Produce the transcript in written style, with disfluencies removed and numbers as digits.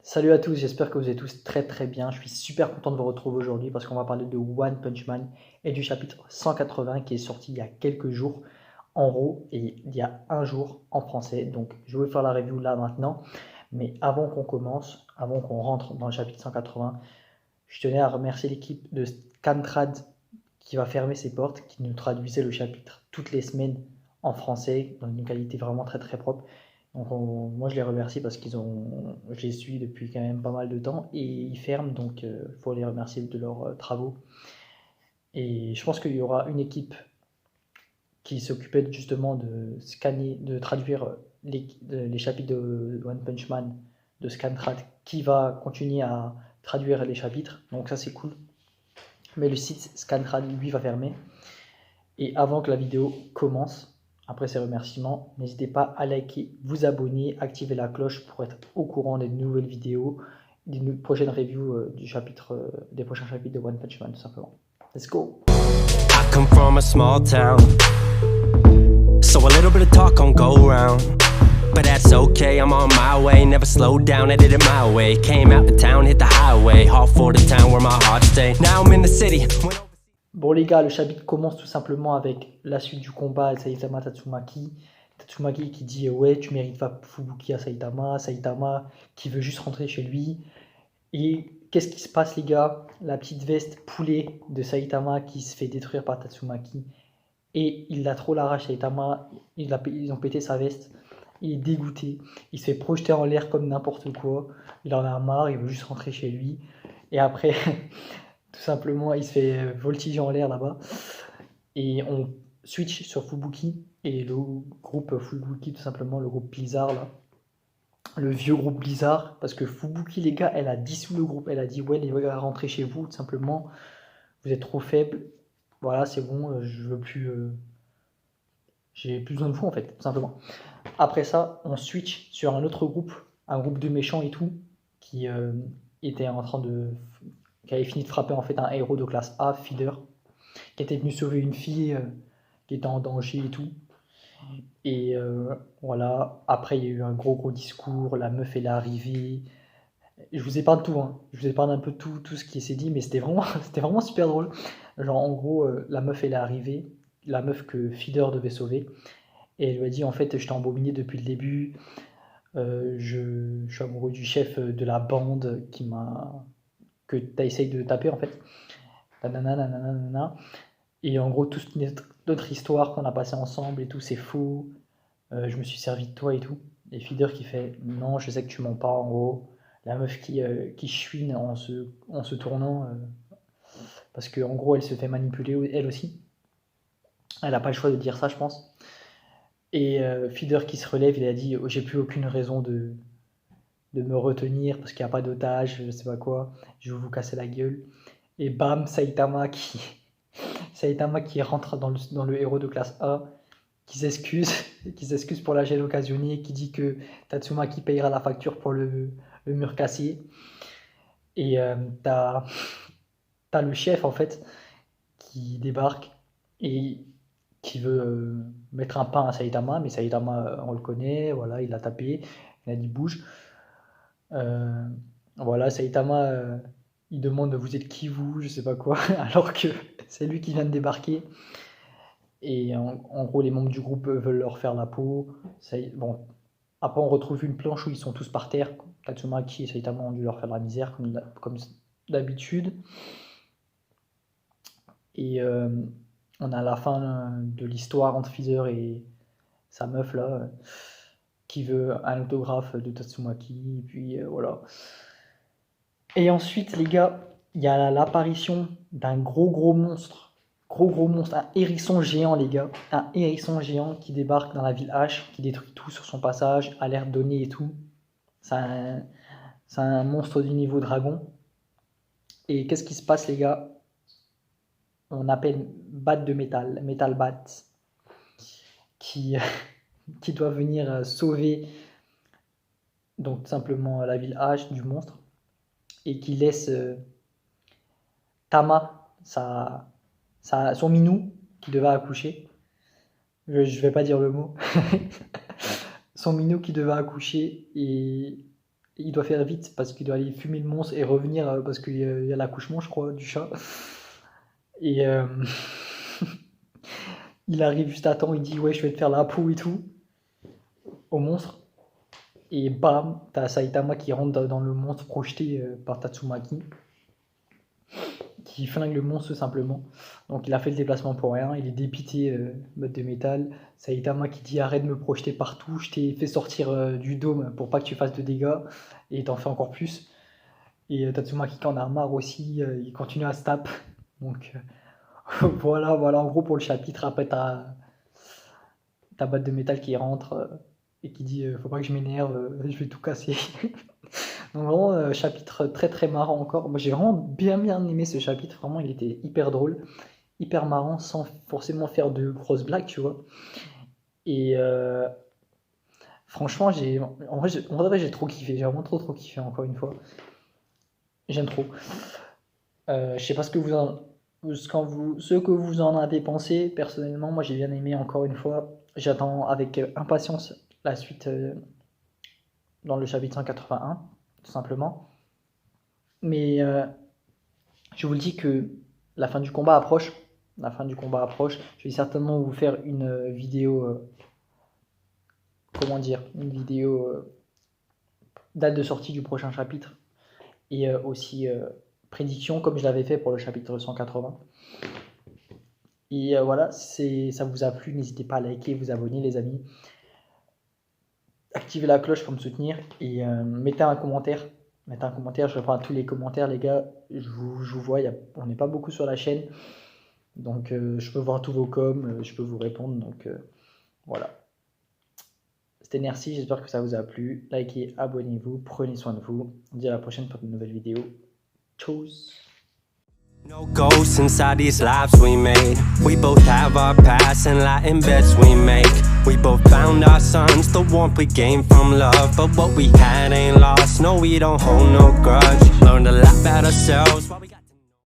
Salut à tous, j'espère que vous êtes tous très très bien. Je suis super content de vous retrouver aujourd'hui parce qu'on va parler de One Punch Man et du chapitre 180 qui est sorti il y a quelques jours en RAW et il y a un jour en français. Donc je vais faire la review là maintenant. Mais avant qu'on commence, avant qu'on rentre dans le chapitre 180, je tenais à remercier l'équipe de Scantrad qui va fermer ses portes, qui nous traduisait le chapitre toutes les semaines en français, dans une qualité vraiment très très propre. Donc moi je les remercie parce je les suis depuis quand même pas mal de temps et ils ferment, donc il faut les remercier de leurs travaux. Et je pense qu'il y aura une équipe qui s'occupait justement de scanner, de traduire les chapitres de One Punch Man de Scantrad qui va continuer à traduire les chapitres, donc ça c'est cool. Mais le site Scantrad lui va fermer. Et avant que la vidéo commence, après ces remerciements, n'hésitez pas à liker, vous abonner, activer la cloche pour être au courant des nouvelles vidéos, des prochaines reviews des prochains chapitres de One Punch Man tout simplement. Let's go! I come from a small town, so a little bit of talk don't go round. But that's okay, I'm on my way, never slowed down, I did it my way. Came out the town, hit the highway, all for the town where my heart stay. Now I'm in the city. Bon les gars, le chapitre commence tout simplement avec la suite du combat de Saitama Tatsumaki. Tatsumaki qui dit ouais tu mérites pas Fubuki à Saitama, Saitama qui veut juste rentrer chez lui. Et qu'est-ce qui se passe les gars? La petite veste poulet de Saitama qui se fait détruire par Tatsumaki. Et il a trop la rage Saitama, ils ont pété sa veste. Il est dégoûté, il se fait projeter en l'air comme n'importe quoi. Il en a marre, il veut juste rentrer chez lui. Et après, tout simplement, il se fait voltiger en l'air là-bas. Et on switch sur Fubuki et le groupe Fubuki, tout simplement, le groupe Blizzard là. Le vieux groupe Blizzard, parce que Fubuki, les gars, elle a dissous le groupe. Elle a dit ouais, les gars, rentrez chez vous, tout simplement. Vous êtes trop faibles. Voilà, c'est bon, je veux plus. J'ai plus besoin de vous en fait, tout simplement. Après ça, on switch sur un autre groupe, un groupe de méchants et tout, qui était en train de, qui avait fini de frapper en fait un héros de classe A, Feeder, qui était venu sauver une fille qui était en danger et tout. Et voilà. Après, il y a eu un gros discours. La meuf elle est arrivée. Je vous épargne tout, hein. Je vous épargne un peu tout ce qui s'est dit, mais c'était vraiment, c'était vraiment super drôle. Genre en gros, la meuf elle est arrivée, la meuf que Feeder devait sauver. Et elle lui a dit en fait je t'ai embobiné depuis le début, je suis amoureux du chef de la bande que tu as essayé de taper en fait. Nanana, nanana, nanana. Et en gros toute notre histoire qu'on a passée ensemble et tout c'est faux, je me suis servi de toi et tout. Et Feeder qui fait non je sais que tu mens pas en gros. La meuf qui chouine en se tournant parce qu'en gros elle se fait manipuler elle aussi. Elle n'a pas le choix de dire ça je pense. Et Feeder qui se relève, il a dit oh, j'ai plus aucune raison de me retenir parce qu'il n'y a pas d'otage, je sais pas quoi, je vais vous casser la gueule. Et bam, Saitama qui rentre dans le héros de classe A, qui s'excuse, qui s'excuse pour la gêne occasionnée, qui dit que Tatsumaki payera la facture pour le mur cassé. Et t'as le chef en fait qui débarque et qui veut mettre un pain à Saitama, mais Saitama, on le connaît, voilà, il l'a tapé, il a dit bouge. Euh, voilà, Saitama, il demande vous êtes qui vous, je sais pas quoi, alors que c'est lui qui vient de débarquer. Et en gros, les membres du groupe veulent leur faire la peau. Bon, après, on retrouve une planche où ils sont tous par terre. Tatsumaki et Saitama ont dû leur faire de la misère, comme d'habitude. Et on a la fin de l'histoire entre Feeder et sa meuf là, qui veut un autographe de Tatsumaki, et puis voilà. Et ensuite, les gars, il y a l'apparition d'un gros monstre. Gros monstre, un hérisson géant, les gars. Un hérisson géant qui débarque dans la ville H, qui détruit tout sur son passage, alerte donnée et tout. C'est un monstre du niveau dragon. Et qu'est-ce qui se passe, les gars? On appelle Bat de métal, Metal Bat, qui, qui doit venir sauver donc simplement la ville H du monstre et qui laisse Tama, son minou, qui devait accoucher. Je vais pas dire le mot. Son minou qui devait accoucher et il doit faire vite parce qu'il doit aller fumer le monstre et revenir parce qu'il y a l'accouchement, je crois, du chat. Et il arrive juste à temps, il dit ouais, je vais te faire la peau et tout au monstre. Et bam, t'as Saitama qui rentre dans le monstre projeté par Tatsumaki, qui flingue le monstre tout simplement. Donc il a fait le déplacement pour rien, il est dépité, mode de métal. Saitama qui dit arrête de me projeter partout, je t'ai fait sortir du dôme pour pas que tu fasses de dégâts, et t'en fais encore plus. Et Tatsumaki qui en a marre aussi, il continue à se taper. Donc voilà en gros pour le chapitre. Après ta batte de métal qui rentre et qui dit faut pas que je m'énerve, je vais tout casser. Donc vraiment chapitre très très marrant encore. Moi j'ai vraiment bien aimé ce chapitre, vraiment il était hyper drôle, hyper marrant sans forcément faire de grosses blagues, tu vois. Et franchement en vrai j'ai trop kiffé, j'ai vraiment trop kiffé encore une fois. J'aime trop. Je sais pas ce que vous en avez pensé. Personnellement, moi j'ai bien aimé encore une fois. J'attends avec impatience la suite dans le chapitre 181, tout simplement. Mais je vous le dis que la fin du combat approche. Je vais certainement vous faire une vidéo, une vidéo date de sortie du prochain chapitre et aussi prédiction comme je l'avais fait pour le chapitre 180. Et voilà, ça vous a plu, n'hésitez pas à liker, vous abonner les amis. Activez la cloche pour me soutenir et mettez un commentaire, je réponds à tous les commentaires les gars, je vous vois, on n'est pas beaucoup sur la chaîne, donc je peux voir tous vos coms, je peux vous répondre, donc voilà. C'était Nercy, j'espère que ça vous a plu, likez, abonnez-vous, prenez soin de vous, on se dit à la prochaine pour de nouvelles vidéos. Tchuss. No ghosts inside these lives we made. We both have our past and Latin bets we make. We both found our sons, the warmth we gained from love. But what we had ain't lost, no we don't hold no grudge. Learned a lot about ourselves.